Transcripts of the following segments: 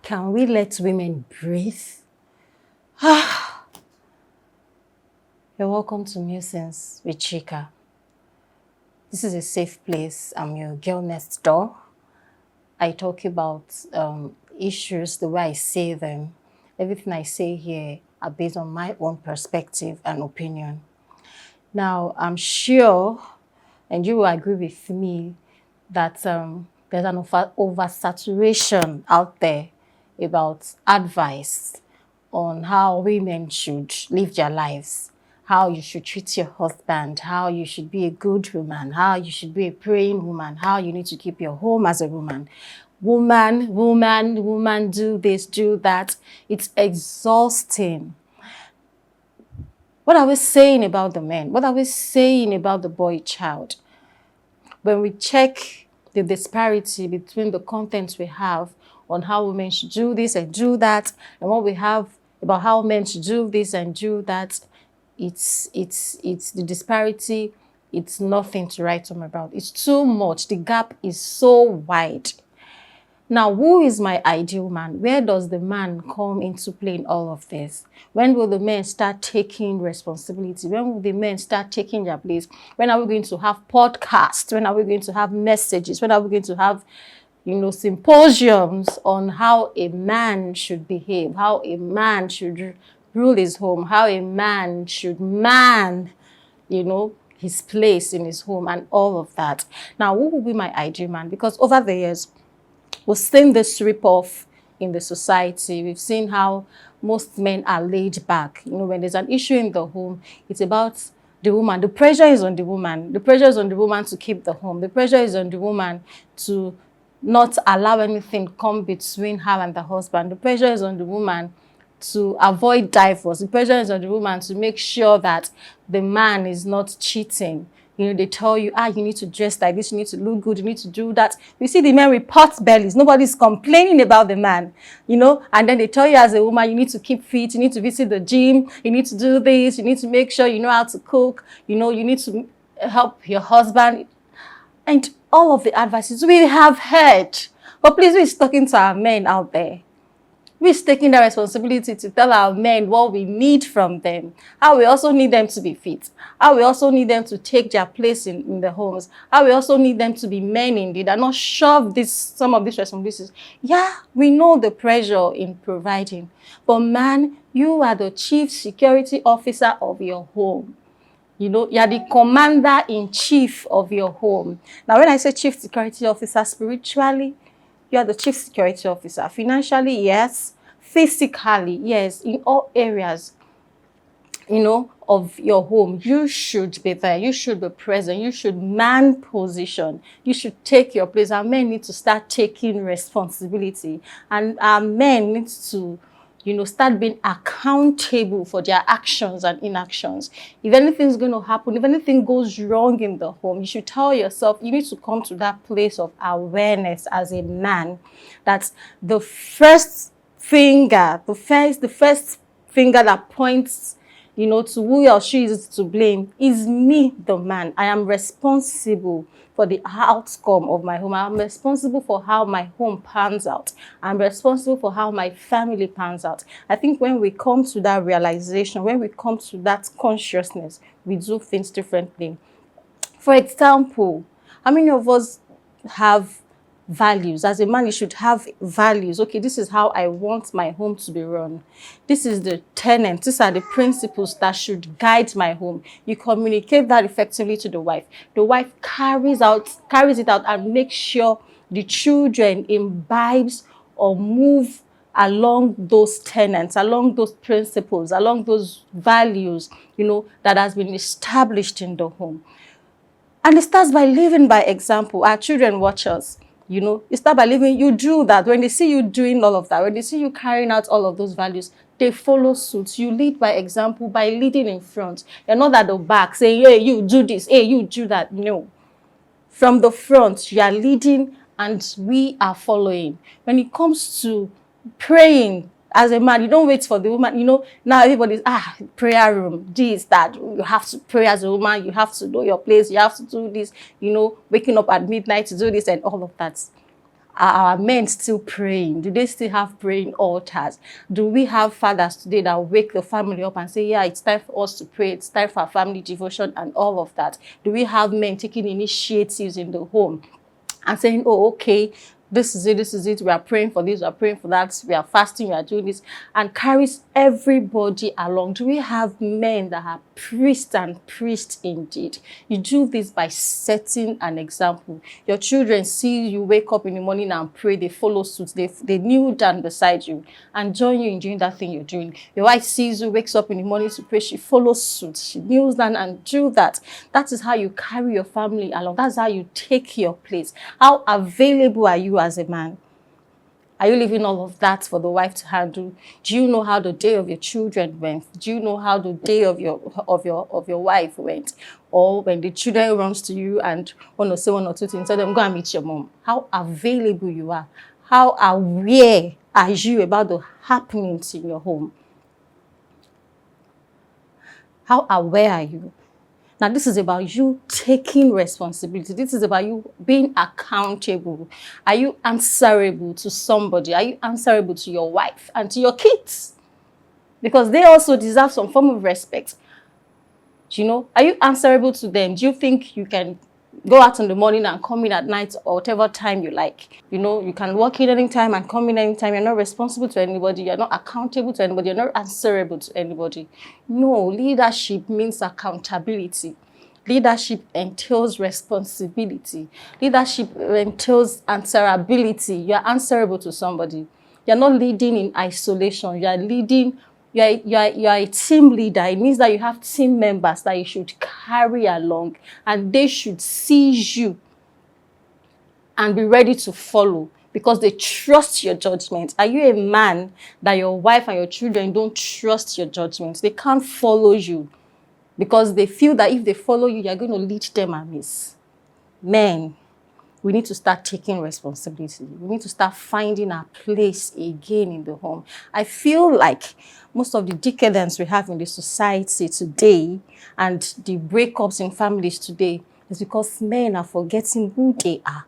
Can we let women breathe? You're welcome to Musings with Chika. This is a safe place. I'm your girl next door. I talk about issues the way I say them. Everything I say here are based on my own perspective and opinion. Now, I'm sure, and you will agree with me, that there's an oversaturation out there about advice on how women should live their lives, how you should treat your husband, how you should be a good woman, how you should be a praying woman, how you need to keep your home as a woman. Woman, do this, do that. It's exhausting. What are we saying about the men? What are we saying about the boy child? When we check the disparity between the contents we have on how women should do this and do that, and what we have about how men should do this and do that, it's the disparity. It's nothing to write home about. It's too much. The gap is so wide. Now, who is my ideal man? Where does the man come into play in all of this? When will the men start taking responsibility? When will the men start taking their place? When are we going to have podcasts? When are we going to have messages? When are we going to have, symposiums on how a man should behave, how a man should rule his home, how a man should man, his place in his home and all of that. Now, who will be my ideal man? Because over the years, we've seen this rip-off in the society. We've seen how most men are laid back. When there's an issue in the home, it's about the woman. The pressure is on the woman. The pressure is on the woman to keep the home. The pressure is on the woman to not allow anything come between her and the husband. The pressure is on the woman to avoid divorce. The pressure is on the woman to make sure that the man is not cheating. They tell you, you need to dress like this, you need to look good, you need to do that. You see the men with pot bellies. Nobody's complaining about the man, and then they tell you as a woman, you need to keep fit, you need to visit the gym, you need to do this, you need to make sure you know how to cook, you need to help your husband. And all of the advices we have heard. But please, we're talking to our men out there. We're taking the responsibility to tell our men what we need from them. How we also need them to be fit. How we also need them to take their place in the homes. How we also need them to be men indeed and not shove some of these responsibilities. Yeah, we know the pressure in providing. But man, you are the chief security officer of your home. You are the commander-in-chief of your home. Now, when I say chief security officer, spiritually, you are the chief security officer. Financially, yes. Physically, yes. In all areas, of your home, you should be there. You should be present. You should man position. You should take your place. Our men need to start taking responsibility. And our men need to start being accountable for their actions and inactions. If anything's going to happen, if anything goes wrong in the home, you should tell yourself, you need to come to that place of awareness as a man, that the first finger, the first finger that points to who or she is to blame is me, the man. I am responsible for the outcome of my home. I'm responsible for how my home pans out. I'm responsible for how my family pans out. I think when we come to that realization, when we come to that consciousness, we do things differently. For example, how many of us have values? As a man, you should have values. Okay, this is how I want my home to be run. This is the tenets. These are the principles that should guide my home. You communicate that effectively to the wife. The wife carries it out and makes sure the children imbibes or move along those tenets, along those principles, along those values, that has been established in the home. And it starts by living by example. Our children watch us. You start by living, you do that. When they see you doing all of that, when they see you carrying out all of those values, they follow suit. You lead by example, by leading in front. You're not at the back saying, hey, you do this, hey, you do that. No. From the front, you are leading and we are following. When it comes to praying, as a man, you don't wait for the woman. Now everybody's, prayer room, this, that. You have to pray as a woman. You have to know your place. You have to do this, waking up at midnight to do this and all of that. Are our men still praying? Do they still have praying altars? Do we have fathers today that wake the family up and say, yeah, it's time for us to pray, it's time for our family devotion and all of that? Do we have men taking initiatives in the home and saying, oh, okay, this is it, we are praying for this, we are praying for that, we are fasting, we are doing this, and carries everybody along? Do we have men that are priests and priests indeed? You do this by setting an example. Your children see you wake up in the morning and pray, they follow suit, they kneel down beside you and join you in doing that thing you're doing. Your wife sees you, wakes up in the morning to pray, she follows suit, she kneels down and do that. That is how you carry your family along. That's how you take your place. How available are you as a man? Are you leaving all of that for the wife to handle? Do you know how the day of your children went? Do you know how the day of your wife went? Or when the children runs to you and want to say one or two things, tell them, go and meet your mom. How available you are. How aware are you about the happenings in your home? How aware are you? Now, this is about you taking responsibility. This is about you being accountable. Are you answerable to somebody? Are you answerable to your wife and to your kids? Because they also deserve some form of respect. Do you know? Are you answerable to them? Do you think you can go out in the morning and come in at night or whatever time you like? You know, you can walk in anytime and come in anytime. You're not responsible to anybody. You're not accountable to anybody. You're not answerable to anybody. No, leadership means accountability. Leadership entails responsibility. Leadership entails answerability. You're answerable to somebody. You're not leading in isolation. You're leading. You're a team leader. It means that you have team members that you should carry along, and they should see you and be ready to follow because they trust your judgment. Are you a man that your wife and your children don't trust your judgment? They can't follow you because they feel that if they follow you, you're going to lead them amiss. Men, we need to start taking responsibility. We need to start finding our place again in the home. I feel like most of the decadence we have in the society today and the breakups in families today is because men are forgetting who they are.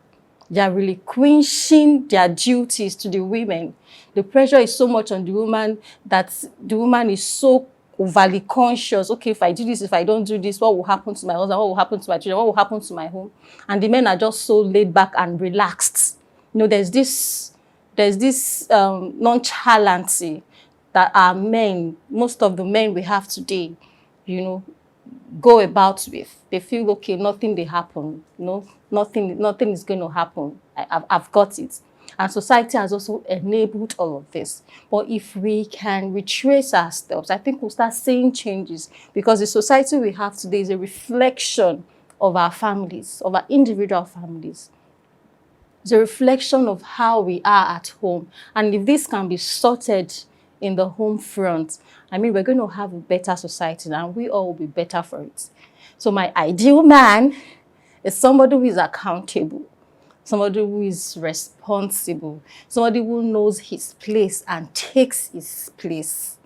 They are relinquishing their duties to the women. The pressure is so much on the woman that the woman is so overly conscious. Okay, if I do this, if I don't do this, what will happen to my husband? What will happen to my children? What will happen to my home? And the men are just so laid back and relaxed. You know, there's this nonchalancy that our men, most of the men we have today, you know, go about with. They feel, okay, nothing will happen. You know, nothing is going to happen. I've got it. And society has also enabled all of this. But if we can retrace our steps, I think we'll start seeing changes, because the society we have today is a reflection of our families, of our individual families. It's a reflection of how we are at home. And if this can be sorted in the home front, I mean, we're going to have a better society and we all will be better for it. So my ideal man is somebody who is accountable, somebody who is responsible, somebody who knows his place and takes his place.